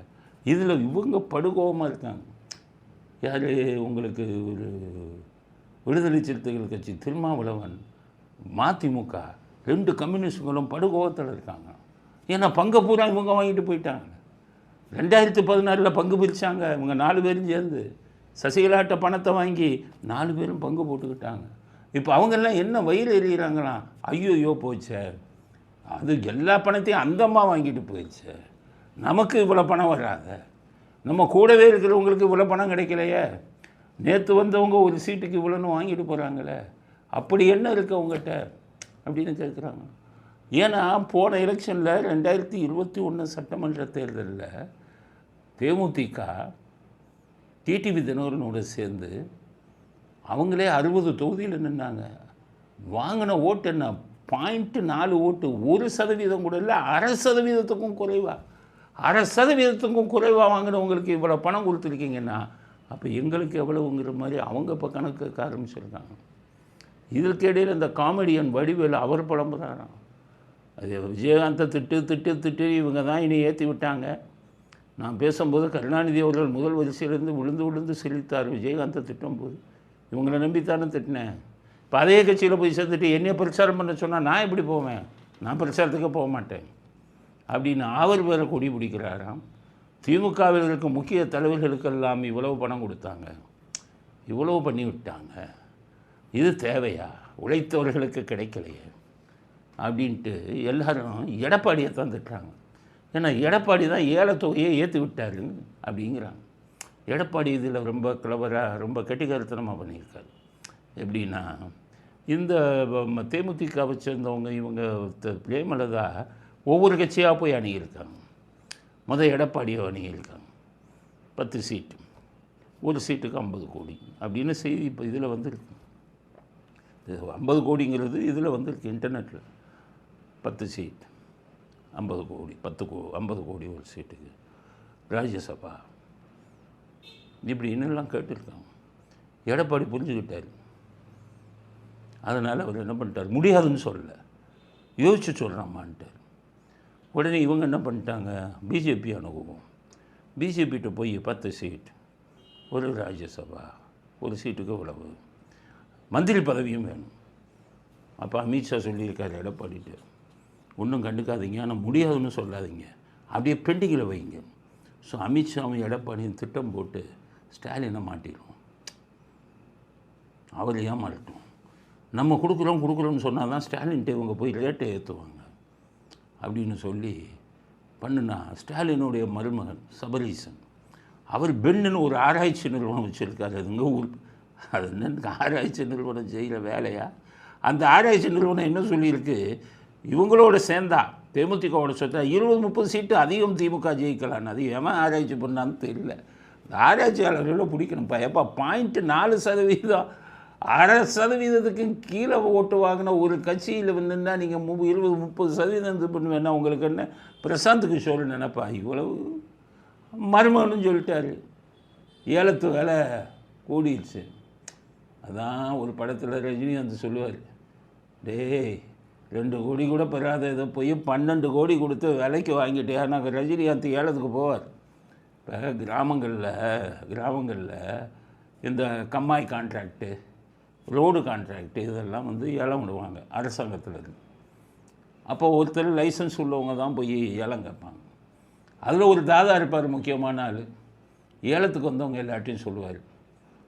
A: இதில் இவங்க படுகோபமாக இருக்காங்க. யார் உங்களுக்கு ஒரு விடுதலை சிறுத்தைகள் கட்சி திருமாவளவன், மதிமுக 2 கம்யூனிஸ்டுகளும் படுகோபத்தில் இருக்காங்க. ஏன்னா பங்கை பூரா இவங்க வாங்கிட்டு போயிட்டாங்க. 2016 பங்கு பிரித்தாங்க இவங்க 4 பேரும் சேர்ந்து. சசிகலாட்ட பணத்தை வாங்கி 4 பேரும் பங்கு போட்டுக்கிட்டாங்க. இப்போ அவங்கெல்லாம் என்ன வயிறு எறிகிறாங்களாம், ஐயோ போச்சே, அது எல்லா பணத்தையும் அந்தம்மா வாங்கிட்டு போயிடுச்சு, நமக்கு இவ்வளோ பணம் வராத, நம்ம கூடவே இருக்கிறவங்களுக்கு இவ்வளோ பணம் கிடைக்கலையே, நேற்று வந்தவங்க ஒரு சீட்டுக்கு இவ்வளோன்னு வாங்கிட்டு போகிறாங்களே, அப்படி என்ன இருக்குது அவங்ககிட்ட அப்படின்னு கேட்குறாங்க. ஏன்னா போன எலெக்ஷனில் 2021 சட்டமன்ற தேர்தலில் தேமுதிக டிடிவி தினகரனோடு சேர்ந்து அவங்களே 60 தொகுதியில் நின்னாங்க. வாங்கின ஓட்டு என்ன 0.4 ஓட்டு, 1% கூட இல்லை, 0.5%க்கும் குறைவாக, 0.5%க்கும் குறைவாக வாங்கினவங்களுக்கு இவ்வளோ பணம் கொடுத்துருக்கீங்கன்னா அப்போ எங்களுக்கு எவ்வளவுங்கிற மாதிரி அவங்க இப்போ கணக்கு கேட்க ஆரம்பிச்சிருக்காங்க. இதற்கு இடையில் இந்த காமெடியன் வடிவேலு அவர் புலம்புறாராம். அது விஜயகாந்தை திட்டு இவங்க தான் இனி ஏற்றி விட்டாங்க. நான் பேசும்போது கருணாநிதி அவர்கள் முதல் வரிசையிலேருந்து விழுந்து சிரித்தார் விஜயகாந்தை திட்டும்போது. இவங்களை நம்பித்தானே திட்டினேன். இப்போ அதே கட்சியில் போய் சேர்ந்துட்டு என்னைய பிரச்சாரம் பண்ண சொன்னால் நான் எப்படி போவேன்? நான் பிரச்சாரத்துக்கு போக மாட்டேன் அப்படின்னு அவர் வேறு கொடி பிடிக்கிறாராம். திமுகவில் இருக்க முக்கிய தலைவர்களுக்கெல்லாம் இவ்வளவு பணம் கொடுத்தாங்க, இவ்வளவு பண்ணி விட்டாங்க, இது தேவையா? உழைத்தவர்களுக்கு கிடைக்கலையே அப்படின்ட்டு எல்லாரும் எடப்பாடியை தான் திட்டுறாங்க. ஏன்னா எடப்பாடி தான் ஏலத்தொகையை ஏற்றி விட்டாரு அப்படிங்கிறாங்க. எடப்பாடி இதில் ரொம்ப கிளவராக ரொம்ப கெட்டிக்காரத்தனமாக பண்ணியிருக்காரு. எப்படின்னா இந்த தேமுதிகவை சேர்ந்தவங்க இவங்க பிரேமலதா ஒவ்வொரு கட்சியாக போய் அணுகியிருக்காங்க. எடப்பாடியை அணுகியிருக்காங்க. 10 சீட்டு, ஒரு சீட்டுக்கு 50 கோடி அப்படின்னு செய்தி இப்போ இதில் வந்துருக்கு. 50 கோடிங்கிறது இதில் வந்துருக்கு இன்டர்நெட்டில். 10 சீட் 50 கோடி, 50 கோடி ஒரு சீட்டுக்கு ராஜ்யசபா இப்படின்னுலாம் கேட்டுருக்காங்க. எடப்பாடி புரிஞ்சுக்கிட்டார். அதனால் அவர் என்ன பண்ணிட்டார், முடியாதுன்னு சொல்லலை, யோசிச்சு சொல்கிறாம்மான்ட்டார். உடனே இவங்க என்ன பண்ணிட்டாங்க, பிஜேபி அணுகுவோம், பிஜேபிகிட்ட போய் 10 சீட், ஒரு ராஜ்யசபா, ஒரு சீட்டுக்கு இவ்வளவு, மந்திரி பதவியும் வேணும். அப்போ அமித்ஷா சொல்லியிருக்காரு எடப்பாடிட்டு, ஒன்றும் கண்டுக்காதீங்க, ஆனால் முடியாதுன்னு சொல்லாதீங்க, அப்படியே பெண்டிங்கில் வைங்க. ஸோ அமித்ஷாவும் எடப்பாடியும் திட்டம் போட்டு ஸ்டாலினை மாட்டிடுவோம், அவர் ஏமாறட்டும். நம்ம கொடுக்குறோம்னு சொன்னால் தான் ஸ்டாலின்கிட்ட இவங்க போய் ரேட்டை ஏற்றுவாங்க அப்படின்னு சொல்லி பண்ணுனா, ஸ்டாலினுடைய மருமகன் சபரீசன் அவர் பெண்ணுன்னு ஒரு ஆராய்ச்சி நிறுவனம் வச்சுருக்காரு. அதுங்க ஊர், அது என்னன்னு ஆராய்ச்சி நிறுவனம் செய்கிற வேலையா? அந்த ஆராய்ச்சி நிறுவனம் என்ன சொல்லியிருக்கு, இவங்களோட சேர்ந்தா தேமுதிகவோட சேர்த்தா 20-30 சீட்டு அதிகம் திமுக ஜெயிக்கலான்னு. அது ஏமா ஆராய்ச்சி பண்ணான்னு தெரியல. இந்த ஆராய்ச்சியாளர்களை பிடிக்கணும்ப்பா. எப்போ 0.4%, 1/2%க்கு கீழே ஓட்டு வாங்கின ஒரு கட்சியில் வந்துன்னா நீங்கள் 20-30% இது பண்ணுவேன்னா உங்களுக்கு என்ன பிரசாந்த் கிஷோர் நினைப்பா? இவ்வளவு மருமகனும் சொல்லிட்டாரு, ஏலத்து வேலை கூடிடுச்சு. அதான் ஒரு படத்தில் ரஜினிகாந்த் சொல்லுவார், டேய் 2 கோடி கூட பெறாத இதை போய் 12 கோடி கொடுத்து விலைக்கு வாங்கிட்டே. நாங்கள் ரஜினிகாந்த் ஏலத்துக்கு போவார். இப்போ கிராமங்களில் இந்த கம்மாய் கான்ட்ராக்டு, ரோடு கான்ட்ராக்டு இதெல்லாம் வந்து ஏலம் விடுவாங்க அரசாங்கத்தில் இருந்து. அப்போ ஒருத்தர் லைசன்ஸ் உள்ளவங்க தான் போய் ஏலம் கேட்பாங்க. அதில் ஒரு தாதா இருப்பார், முக்கியமான ஆள். ஏலத்துக்கு வந்தவங்க எல்லாத்தையும் சொல்லுவார்,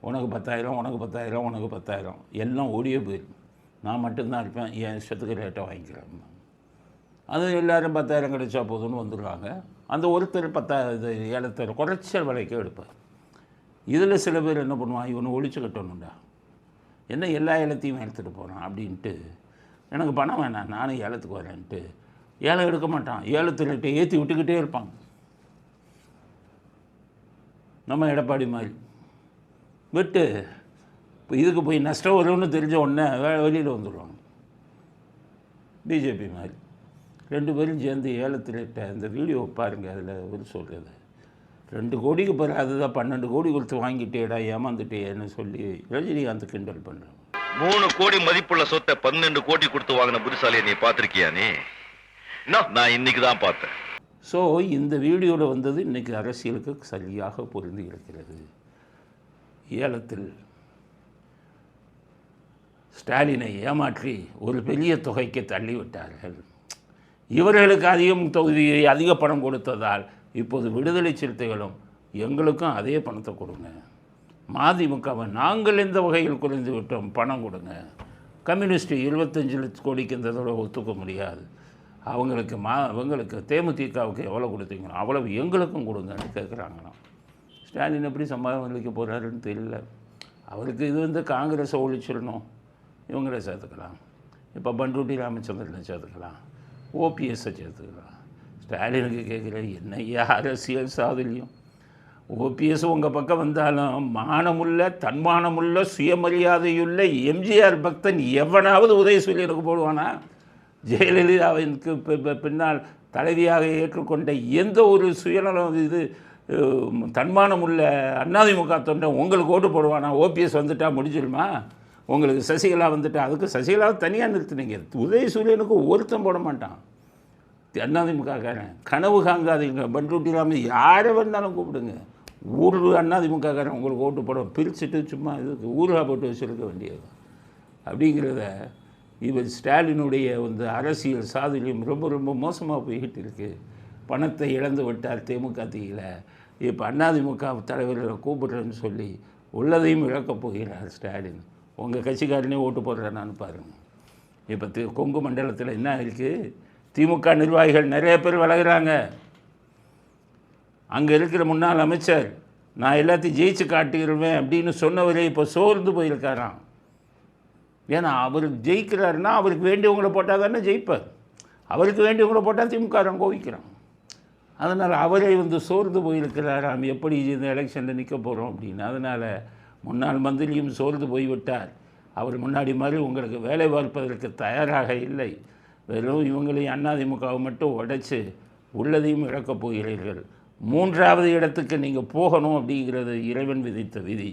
A: உனக்கு 10,000, உனக்கு 10,000, உனக்கு 10,000, எல்லாம் ஓடியே போயிடும், நான் மட்டும்தான் இருப்பேன், என் இஷ்டத்துக்கு ரேட்டை வாங்கிக்கிறேன். அது எல்லோரும் 10,000 கிடைச்சா போதும்னு வந்துடுவாங்க. அந்த ஒருத்தர் 10,000 ஏலத்தை குறைச்சல் விலைக்கு எடுப்பார். இதில் சில பேர் என்ன பண்ணுவான், இவனை ஒழிச்சு கட்டணும்டா, என்ன எல்லா ஏலத்தையும் எடுத்துகிட்டு போகிறான் அப்படின்ட்டு, எனக்கு பணம் வேணாம், நானும் ஏலத்துக்கு வரேன்ட்டு ஏலம் எடுக்க மாட்டான். ஏலத்து ரேட்டை ஏற்றி விட்டுக்கிட்டே இருப்பாங்க. நம்ம எடப்பாடி மாதிரி விட்டு இப்போ இதுக்கு போய் நஷ்டம் வரும்னு தெரிஞ்ச உடனே வெளியில் வந்துடுவாங்க. பிஜேபி மாதிரி 2 பேரும் சேர்ந்து ஏலத்து ரேட்டை, இந்த வீடியோ பாருங்கள், அதில் ஒரு சொல்கிறது 2 கோடிக்கு பெறாததான் 12 கோடி கொடுத்து வாங்கிட்டேடா, ஏமாந்துட்டேன்னு சொல்லி ரஜினிகாந்த் கிண்டல் பண்ணுறாங்க.
F: 3 கோடி மதிப்புள்ள சொத்தை 12 கோடி கொடுத்து வாங்கின புத்திசாலியை நீ பார்த்துருக்கியா? நீ நான் இன்னைக்கு தான் பார்த்தேன்.
A: ஸோ இந்த வீடியோவில் வந்தது இன்றைக்கி அரசியலுக்கு சரியாக பொருந்தி இருக்கிறது. ஏலத்தில் ஸ்டாலினை ஏமாற்றி ஒரு பெரிய தொகைக்கு தள்ளிவிட்டார்கள். இவர்களுக்கு அதிக பணம் கொடுத்ததால் இப்போது விடுதலை சிறுத்தைகளும் எங்களுக்கும் அதே பணத்தை கொடுங்க, மதிமுகவை நாங்கள் எந்த வகையில் குறைந்து விட்டோம், பணம் கொடுங்க. கம்யூனிஸ்ட் 25 கோடிக்கு இந்த தடவை ஒத்துக்க முடியாது, அவங்களுக்கு தேமுதிகவுக்கு எவ்வளோ கொடுத்தீங்களோ அவ்வளவு எங்களுக்கும் கொடுங்கன்னு கேட்குறாங்களாம். ஸ்டாலின் எப்படி சம்பாதிக்க போகிறாருன்னு தெரியல. அவருக்கு இது வந்து காங்கிரஸை ஒழிச்சிடணும், இவங்கள சேர்த்துக்கலாம், இப்போ பண்ருட்டி ராமச்சந்திரனை சேர்த்துக்கலாம், ஓபிஎஸ்ஸை சேர்த்துக்கலாம். ஸ்டாலினுக்கு கேட்குறாரு, என்னையா அரசியல் சாதுரியம், ஓபிஎஸ் உங்கள் பக்கம் வந்தாலும் மானமுள்ள தன்மானமுள்ள சுயமரியாதையுள்ள எம்ஜிஆர் பக்தன் எவனாவது உதயசூரியனுக்கு போடுவானா? ஜெயலலிதாவிற்கு பின்னால் தலைவியாக ஏற்றுக்கொண்ட எந்த ஒரு சுயநலம் இது தன்மானம் உள்ள அதிமுக தொண்டன் உங்களுக்கு ஓட்டு போடுவானா? ஓபிஎஸ் வந்துட்டா முடிஞ்சிடுமா? உங்களுக்கு சசிகலா வந்துட்டா? அதுக்கு சசிகலாவை தனியாக நிறுத்துனீங்க. உதயசூரியனுக்கு ஒருத்தம் போட மாட்டான் அதிமுகக்காரன். கனவு காங்காதீங்க. பண்ருட்டி ராம யாரை வேணாலும் கூப்பிடுங்க. ஊர் அதிமுகக்காரன் உங்களுக்கு ஓட்டு போட பிரிச்சுட்டு சும்மா இதுக்கு ஊருகா போட்டு வச்சுருக்க வேண்டியது. அப்படிங்கிறத இவர் ஸ்டாலினுடைய அரசியல் சாதுரியம் ரொம்ப ரொம்ப மோசமாக போய்கிட்டு இருக்குது. பணத்தை இழந்து விட்டார் தேமுதிக. இப்போ அதிமுக தலைவர்களை கூப்பிடுறேன்னு சொல்லி உள்ளதையும் இழக்கப் போகிறார் ஸ்டாலின். உங்கள் கட்சிக்காரனே ஓட்டு போடுறேன்னு பாருங்கள். இப்போ கொங்கு மண்டலத்தில் என்ன இருக்குது? திமுக நிர்வாகிகள் நிறைய பேர் விலகுறாங்க. அங்கே இருக்கிற முன்னாள் அமைச்சர் நான் எல்லாத்தையும் ஜெயிச்சு காட்டிடுவேன் அப்படின்னு சொன்னவரே இப்போ சோர்ந்து போயிருக்காராம். ஏன்னா அவர் ஜெயிக்கிறாருன்னா அவருக்கு வேண்டியவங்களை போட்டால் தானே ஜெயிப்பார். அவருக்கு வேண்டியவங்களை போட்டால் திமுககாரன் கோவிக்கிறான். அதனால் அவரே சோர்ந்து போயிருக்கிறாராம். எப்படி இந்த எலெக்ஷனில் நிற்க போகிறோம் அப்படின்னு. அதனால் முன்னாள் மந்திரியும் சோர்ந்து போய்விட்டார். அவர் முன்னாடி மாதிரி உங்களுக்கு வேலை பார்ப்பதற்கு தயாராக இல்லை. வெறும் இவங்களையும் அதிமுகவை மட்டும் உடைச்சு உள்ளதையும் இழக்கப் போகிறீர்கள். 3வது இடத்துக்கு நீங்கள் போகணும் அப்படிங்கிறது இறைவன் விதித்த விதி.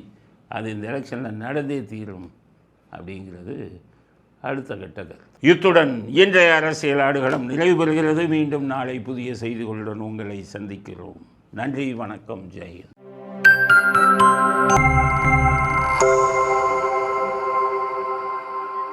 A: அது இந்த எலெக்ஷனில் நடந்தே தீரும் அப்படிங்கிறது அடுத்த கட்ட கருத்து. இத்துடன் இன்றைய அரசியல் ஆடுகளம் நிறைவு பெறுகிறது. மீண்டும் நாளை புதிய செய்திகளுடன் உங்களை சந்திக்கிறோம். நன்றி, வணக்கம், ஜெய் ஹிந்த்.